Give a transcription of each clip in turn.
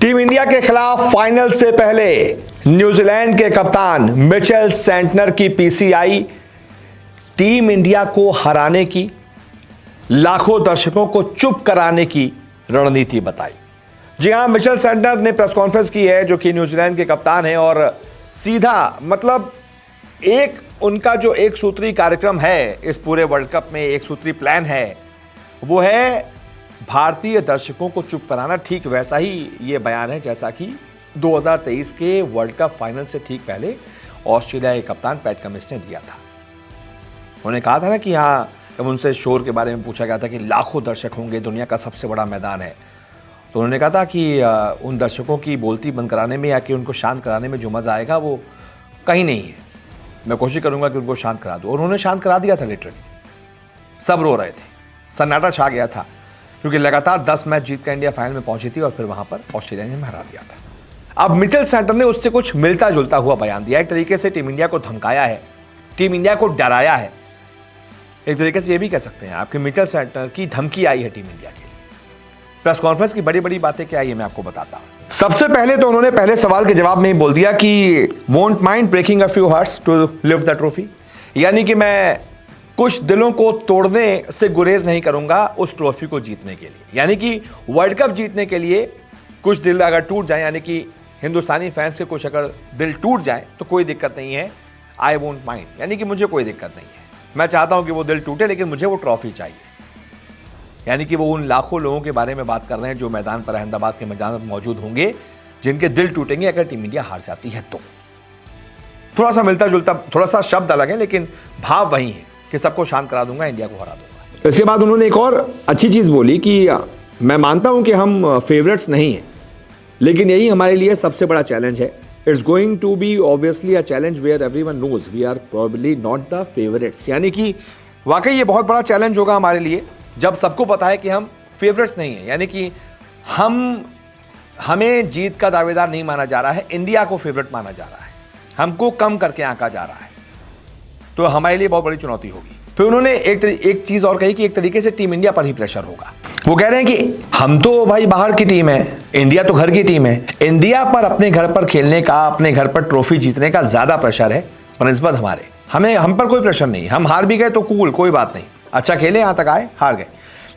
Team India के खिलाफ final से पहले न्यूजीलैंड के कप्तान मिचेल सेंटनर की पीसीआई टीम इंडिया को हराने की, लाखों दर्शकों को चुप कराने की रणनीति बताई। जी हां, मिचेल सेंटनर ने प्रेस कॉन्फ्रेंस की है, जो कि न्यूजीलैंड के कप्तान हैं, और सीधा मतलब एक उनका जो एक सूत्री कार्यक्रम है इस पूरे वर्ल्ड कप में, एक सूत्री प्लान है, वो है भारतीय दर्शकों को चुप कराना। ठीक वैसा ही ये बयान है जैसा कि 2023 के वर्ल्ड कप फाइनल से ठीक पहले ऑस्ट्रेलिया के कप्तान पैट कमिंस ने दिया था। उन्होंने कहा था ना कि हाँ, जब उनसे शोर के बारे में पूछा गया था कि लाखों दर्शक होंगे, दुनिया का सबसे बड़ा मैदान है, तो उन्होंने कहा था कि उन दर्शकों की बोलती बंद कराने में या कि उनको शांत कराने में जो मज़ा आएगा वो कहीं नहीं है। मैं कोशिश करूंगा कि उनको शांत करा दूं। और उन्होंने शांत करा दिया था। लिटरली सब रो रहे थे, सन्नाटा छा गया था, क्योंकि लगातार 10 मैच जीत कर इंडिया फाइनल में पहुंची थी और फिर वहां पर ऑस्ट्रेलिया ने हरा दिया था। अब मिचेल सेंटनर ने उससे कुछ मिलता जुलता हुआ बयान दिया। एक तरीके से टीम इंडिया को धमकाया है, टीम इंडिया को डराया है। एक तरीके से ये भी कह सकते हैं आपके मिचेल सेंटनर की धमकी आई है टीम इंडिया के लिए। प्रेस कॉन्फ्रेंस की बड़ी बड़ी बातें क्या आई, मैं आपको बताता हूं। सबसे पहले तो उन्होंने पहले सवाल के जवाब में ही बोल दिया कि won't mind breaking a few hearts to lift the trophy, यानी कि मैं कुछ दिलों को तोड़ने से गुरेज नहीं करूंगा उस ट्रॉफी को जीतने के लिए। यानी कि वर्ल्ड कप जीतने के लिए कुछ दिल अगर टूट जाए, यानी कि हिंदुस्तानी फैंस के कुछ अगर दिल टूट जाए तो कोई दिक्कत नहीं है। आई वोंट माइंड, यानी कि मुझे कोई दिक्कत नहीं है। मैं चाहता हूं कि वो दिल टूटे, लेकिन मुझे वो ट्रॉफी चाहिए। यानी कि वो उन लाखों लोगों के बारे में बात कर रहे हैं जो मैदान पर, अहमदाबाद के मैदान में मौजूद होंगे, जिनके दिल टूटेंगे अगर टीम इंडिया हार जाती है तो। थोड़ा सा मिलता जुलता, थोड़ा सा शब्द अलग है, लेकिन भाव वही है कि सबको शांत करा दूंगा, इंडिया को हरा दूंगा। इसके बाद उन्होंने एक और अच्छी चीज बोली कि मैं मानता हूं कि हम फेवरेट्स नहीं हैं, लेकिन यही हमारे लिए सबसे बड़ा चैलेंज है। It's going to be obviously a challenge where everyone knows we are probably not the favourites. यानी कि वाकई ये बहुत बड़ा चैलेंज होगा हमारे लिए, जब सबको पता है कि हम फेवरेट्स नहीं है। यानी कि हमें जीत का दावेदार नहीं माना जा रहा है, इंडिया को फेवरेट माना जा रहा है, हमको कम करके आंका जा रहा है, तो हमारे लिए बहुत बड़ी चुनौती होगी। फिर उन्होंने एक चीज और कही कि एक तरीके से टीम इंडिया पर ही प्रेशर होगा। वो कह रहे हैं कि हम तो भाई बाहर की टीम है, इंडिया तो घर की टीम है। इंडिया पर अपने घर पर खेलने का, अपने घर पर ट्रॉफी जीतने का ज्यादा प्रेशर है बनिस्बत हमारे। हम पर कोई प्रेशर नहीं। हम हार भी गए तो कूल, कोई बात नहीं, अच्छा खेले, यहां तक आए, हार गए।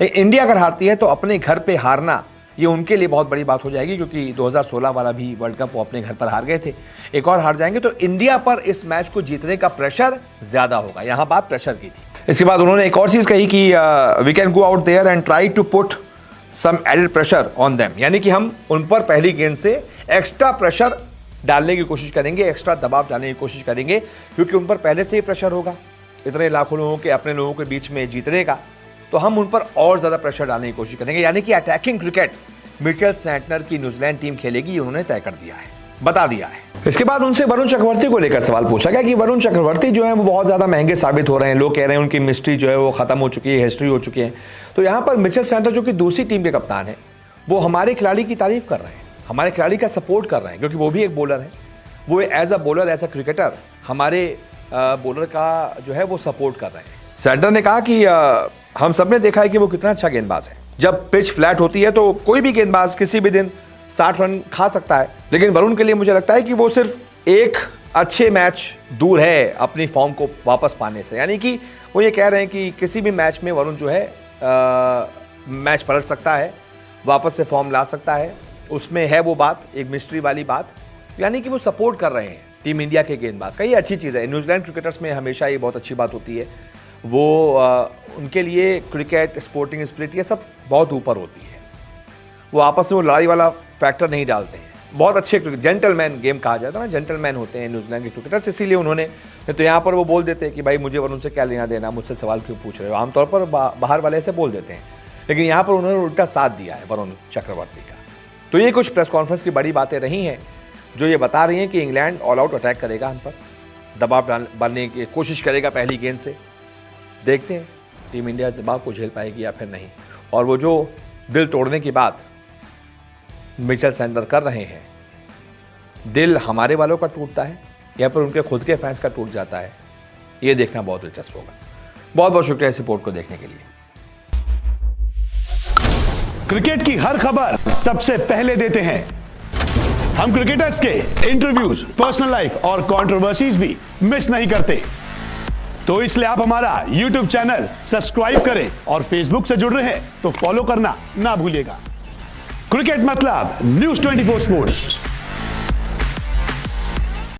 लेकिन इंडिया अगर हारती है तो अपने घर पे हारना ये उनके लिए बहुत बड़ी बात हो जाएगी, क्योंकि 2016 वाला भी वर्ल्ड कप वो अपने घर पर हार गए थे। एक और हार जाएंगे तो इंडिया पर इस मैच को जीतने का प्रेशर ज्यादा होगा। यहां बात प्रेशर की थी। इसके बाद उन्होंने एक और चीज कही कि we can go out there and try to put some added pressure on them, यानी कि हम उन पर पहली गेंद से एक्स्ट्रा प्रेशर डालने की कोशिश करेंगे, एक्स्ट्रा दबाव डालने की कोशिश करेंगे, क्योंकि उन पर पहले से ही प्रेशर होगा इतने लाखों लोगों के, अपने लोगों के बीच में जीतने का। तो हम उन पर और ज्यादा प्रेशर डालने की कोशिश करेंगे। यानी कि अटैकिंग क्रिकेट मिचेल सेंटनर की न्यूजीलैंड टीम खेलेगी, उन्होंने तय कर दिया है, बता दिया है। इसके बाद उनसे वरुण चक्रवर्ती को लेकर सवाल पूछा गया कि वरुण चक्रवर्ती जो है वो बहुत ज्यादा महंगे साबित हो रहे हैं। लोग कह रहे हैं उनकी मिस्ट्री जो है वो खत्म हो चुकी है, हिस्ट्री हो चुकी है। तो यहां पर मिचेल सेंटनर जो कि दूसरी टीम के कप्तान है, वो हमारे खिलाड़ी की तारीफ कर रहे हैं, हमारे खिलाड़ी का सपोर्ट कर रहे हैं, क्योंकि वो भी एक बॉलर है। वो as a bowler, as a cricketer हमारे बॉलर का जो है वो सपोर्ट कर रहे हैं। सेंटनर ने कहा कि हम सब ने देखा है कि वो कितना अच्छा गेंदबाज है। जब पिच फ्लैट होती है तो कोई भी गेंदबाज किसी भी दिन 60 रन खा सकता है, लेकिन वरुण के लिए मुझे लगता है कि वो सिर्फ एक अच्छे मैच दूर है अपनी फॉर्म को वापस पाने से। यानी कि वो ये कह रहे हैं कि किसी भी मैच में वरुण जो है मैच पलट सकता है, वापस से फॉर्म ला सकता है। उसमें है वो बात, एक मिस्ट्री वाली बात, यानी कि वो सपोर्ट कर रहे हैं टीम इंडिया के गेंदबाज का। ये अच्छी चीज़ है। न्यूजीलैंड क्रिकेटर्स में हमेशा ये बहुत अच्छी बात होती है, वो उनके लिए क्रिकेट, स्पोर्टिंग स्पिरिट, ये सब बहुत ऊपर होती है। वो आपस में वो लड़ाई वाला फैक्टर नहीं डालते हैं। बहुत अच्छे जेंटलमैन गेम कहा जाता है ना, जेंटलमैन होते हैं न्यूजीलैंड के क्रिकेटर्स। इसीलिए उन्होंने तो यहाँ पर वो बोल देते हैं कि भाई मुझे वरुण से क्या लेना देना, मुझसे सवाल क्यों पूछ रहे हो। आमतौर पर बाहर वाले से बोल देते हैं, लेकिन यहाँ पर उन्होंने उल्टा साथ दिया है वरुण चक्रवर्ती का। तो ये कुछ प्रेस कॉन्फ्रेंस की बड़ी बातें रही हैं, जो ये बता रही हैं कि इंग्लैंड ऑल आउट अटैक करेगा, हम पर दबाव डालने की कोशिश करेगा पहली गेंद से। देखते हैं टीम इंडिया दबाव को झेल पाएगी या फिर नहीं। और वो जो दिल तोड़ने की बात मिचेल सेंटनर कर रहे हैं, दिल हमारे वालों का टूटता है या फिर उनके खुद के फैंस का टूट जाता है, ये देखना बहुत दिलचस्प होगा। बहुत बहुत शुक्रिया इस रिपोर्ट को देखने के लिए। क्रिकेट की हर खबर सबसे पहले देते हैं हम क्रिकेटर्स के इंटरव्यूज, पर्सनल लाइफ और कंट्रोवर्सीज भी मिस नहीं करते। तो इसलिए आप हमारा YouTube चैनल सब्सक्राइब करें और Facebook से जुड़ रहे हैं तो फॉलो करना ना भूलिएगा। क्रिकेट मतलब न्यूज़ 24 स्पोर्ट्स।